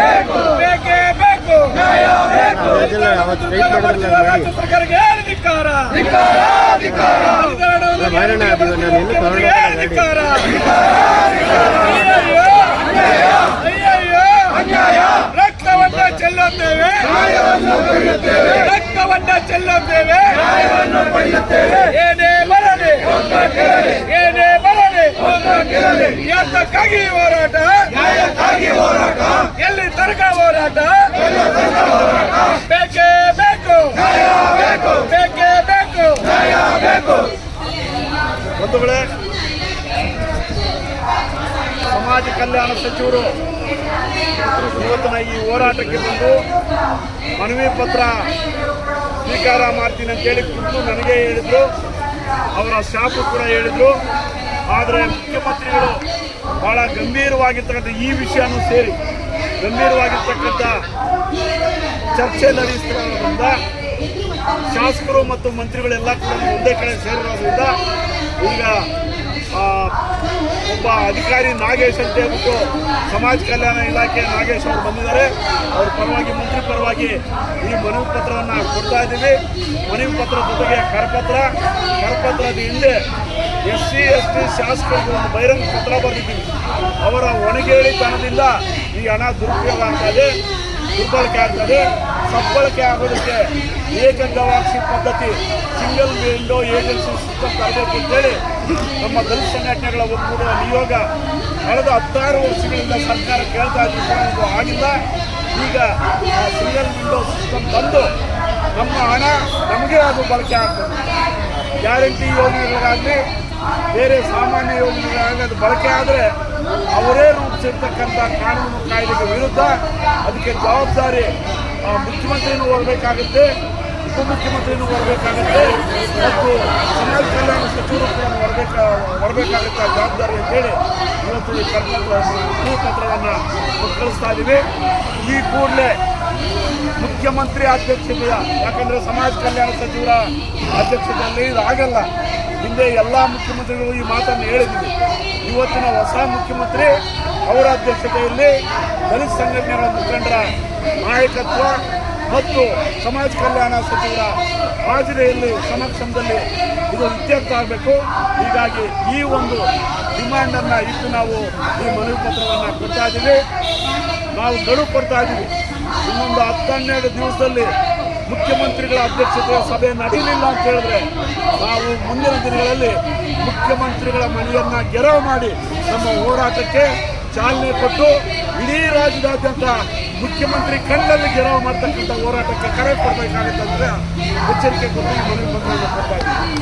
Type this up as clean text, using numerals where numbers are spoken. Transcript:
ಬೇಕು, ಬೇಕೇ ಬೇಕು. ರಾಜ್ಯ ಸರ್ಕಾರಕ್ಕೆ ಧಿಕ್ಕಾರ, ರಕ್ತವನ್ನ ಚೆಲ್ಲುತ್ತೇವೆ, ರಕ್ತವನ್ನ ಚೆಲ್ಲುತ್ತೇವೆ. ಏನೇ ಬರಲಿ, ಏನೇ ಬರಲಿ, ಯಾತಕ್ಕಾಗಿ ಹೋರಾಟ, ಎಲ್ಲಿ ತನಕ ಹೋರಾಟ, ಬೇಕೇ ಬೇಕು, ಬೇಕೇ ಬೇಕು. ಒಂದು ವೇಳೆ ಸಮಾಜ ಕಲ್ಯಾಣ ಸಚಿವರು ಇವತ್ತಿನ ಈ ಹೋರಾಟಕ್ಕೆ ಬಂದು ಮನವಿ ಪತ್ರ ಸ್ವೀಕಾರ ಮಾಡ್ತೀನಿ ಅಂತೇಳಿ ಖುದ್ದು ನನಗೆ ಹೇಳಿದ್ರು, ಅವರ ಸ್ಟಾಫ್ ಕೂಡ ಹೇಳಿದ್ರು. ಆದರೆ ಮುಖ್ಯಮಂತ್ರಿಗಳು ಬಹಳ ಗಂಭೀರವಾಗಿರ್ತಕ್ಕಂಥ ಈ ವಿಷಯನೂ ಸೇರಿ ಗಂಭೀರವಾಗಿರ್ತಕ್ಕಂಥ ಚರ್ಚೆ ನಡೆಸಿರೋದ್ರಿಂದ ಶಾಸಕರು ಮತ್ತು ಮಂತ್ರಿಗಳೆಲ್ಲ ಕೂಡ ಒಂದೇ ಕಡೆ ಸೇರಿರೋದ್ರಿಂದ ಈಗ ಒಬ್ಬ ಅಧಿಕಾರಿ ನಾಗೇಶ್ ಅಂತ ಹೇಳ್ಬಿಟ್ಟು ಸಮಾಜ ಕಲ್ಯಾಣ ಇಲಾಖೆ ನಾಗೇಶ್ ಅವರು ಬಂದಿದ್ದಾರೆ. ಅವ್ರ ಪರವಾಗಿ, ಮಂತ್ರಿ ಪರವಾಗಿ ಈ ಮನವಿ ಪತ್ರವನ್ನು ಕೊಡ್ತಾ ಇದ್ದೀವಿ. ಮನವಿ ಪತ್ರ ಜೊತೆಗೆ ಕರಪತ್ರದ ಹಿಂದೆ SC ST ಶಾಸಕರಿಗೆ ಒಂದು ಬಹಿರಂಗ ಪತ್ರ ಬರೆದಿದ್ದೀವಿ. ಅವರ ಒಣಗೇಳಿತನದಿಂದ ಈ ಹಣ ದುರುಪಯೋಗ ಆಗ್ತದೆ, ದುರ್ಬಳಕೆ ಆಗ್ತದೆ. ಸಬ್ಬಳಕೆ ಆಗೋದಕ್ಕೆ ಏಕಗವಾಕ್ಷಿ ಪದ್ಧತಿ, ಸಿಂಗಲ್ ವಿಂಡೋ ಏಜೆನ್ಸಿ ಸಿಸ್ಟಮ್ ತರಬೇಕು ಅಂತೇಳಿ ನಮ್ಮ ದಲಿತ ಸಂಘಟನೆಗಳ ಒಕ್ಕೂಟದ ನಿಯೋಗ ಕಳೆದ 16 ವರ್ಷಗಳಿಂದ ಸರ್ಕಾರ ಕೇಳ್ತಾ ಇದ್ದು ಆಗಿಲ್ಲ. ಈಗ ಸಿಂಗಲ್ ವಿಂಡೋ ಸಿಸ್ಟಮ್ ತಂದು ನಮ್ಮ ಹಣ ನಮಗೆ ಅದು ಬಳಕೆ ಆಗ್ತದೆ. ಗ್ಯಾರಂಟಿ ಯೋಜನೆಗಳಾಗಲಿ ಬೇರೆ ಸಾಮಾನ್ಯ ಯೋಜನೆಗಳಾಗಲಿ ಅದು ಬಳಕೆ ಆದರೆ ಅವರೇ ರೂಪಿಸಿರ್ತಕ್ಕಂಥ ಕಾನೂನು ಕಾಯ್ದೆಗೆ ವಿರುದ್ಧ. ಅದಕ್ಕೆ ಜವಾಬ್ದಾರಿ ಮುಖ್ಯಮಂತ್ರಿನೂ ಹೊರಬೇಕಾಗುತ್ತೆ, ಉಪಮುಖ್ಯಮಂತ್ರಿನೂ ಹೊರಬೇಕಾಗುತ್ತೆ ಮತ್ತು ಸಮಾಜ ಕಲ್ಯಾಣ ಸಚಿವರು ಕೂಡ ಹೊರಬೇಕಾಗುತ್ತೆ ಆ ಜವಾಬ್ದಾರಿ ಅಂತೇಳಿ ಇವತ್ತು ಈ ಪತ್ರವನ್ನು ಕಳಿಸ್ತಾ ಇದ್ದೀವಿ. ಈ ಕೂಡಲೇ ಮುಖ್ಯಮಂತ್ರಿ ಅಧ್ಯಕ್ಷತೆಯ, ಯಾಕಂದರೆ ಸಮಾಜ ಕಲ್ಯಾಣ ಸಚಿವರ ಅಧ್ಯಕ್ಷತೆಯಲ್ಲಿ ಇದಾಗಲ್ಲ. ಹಿಂದೆ ಎಲ್ಲ ಮುಖ್ಯಮಂತ್ರಿಗಳು ಈ ಮಾತನ್ನು ಹೇಳಿದ್ದೀವಿ. ಇವತ್ತಿನ ಹೊಸ ಮುಖ್ಯಮಂತ್ರಿ ಅವರ ಅಧ್ಯಕ್ಷತೆಯಲ್ಲಿ ದಲಿತ ಸಂಘಟನೆಗಳ ಮುಖಂಡರ ನಾಯಕತ್ವ ಮತ್ತು ಸಮಾಜ ಕಲ್ಯಾಣ ಸಚಿವರ ಹಾಜರಿಯಲ್ಲಿ ಸಮಕ್ಷಮದಲ್ಲಿ ಇದು ಇತ್ಯರ್ಥ ಆಗಬೇಕು. ಹೀಗಾಗಿ ಈ ಒಂದು ಡಿಮ್ಯಾಂಡನ್ನು ಇಟ್ಟು ನಾವು ಈ ಮನವಿ ಪತ್ರವನ್ನು ಕೊಡ್ತಾ ಇದ್ದೀವಿ. ನಾವು ಗಡುವು ಕೊಡ್ತಾ ಇದ್ದೀವಿ. ಇನ್ನೊಂದು 10-12 ದಿವಸದಲ್ಲಿ ಮುಖ್ಯಮಂತ್ರಿಗಳ ಅಧ್ಯಕ್ಷತೆಯ ಸಭೆ ನಡೆಯಲಿಲ್ಲ ಅಂತ ಹೇಳಿದ್ರೆ ನಾವು ಮುಂದಿನ ದಿನಗಳಲ್ಲಿ ಮುಖ್ಯಮಂತ್ರಿಗಳ ಮನೆಯನ್ನು ಗೆರವು ಮಾಡಿ ನಮ್ಮ ಹೋರಾಟಕ್ಕೆ ಚಾಲನೆ ಕೊಟ್ಟು ಇಡೀ ರಾಜ್ಯದಾದ್ಯಂತ ಮುಖ್ಯಮಂತ್ರಿ ಕಣ್ಣಲ್ಲಿ ಗೆರವು ಮಾಡ್ತಕ್ಕಂಥ ಹೋರಾಟಕ್ಕೆ ಕರೆ ಕೊಡಬೇಕಾಗುತ್ತೆ ಅಂತ ಎಚ್ಚರಿಕೆ ಕೊಟ್ಟು ಮನವಿ ಪತ್ರವನ್ನು ಕೊಡ್ತಾ ಇದ್ದೀವಿ.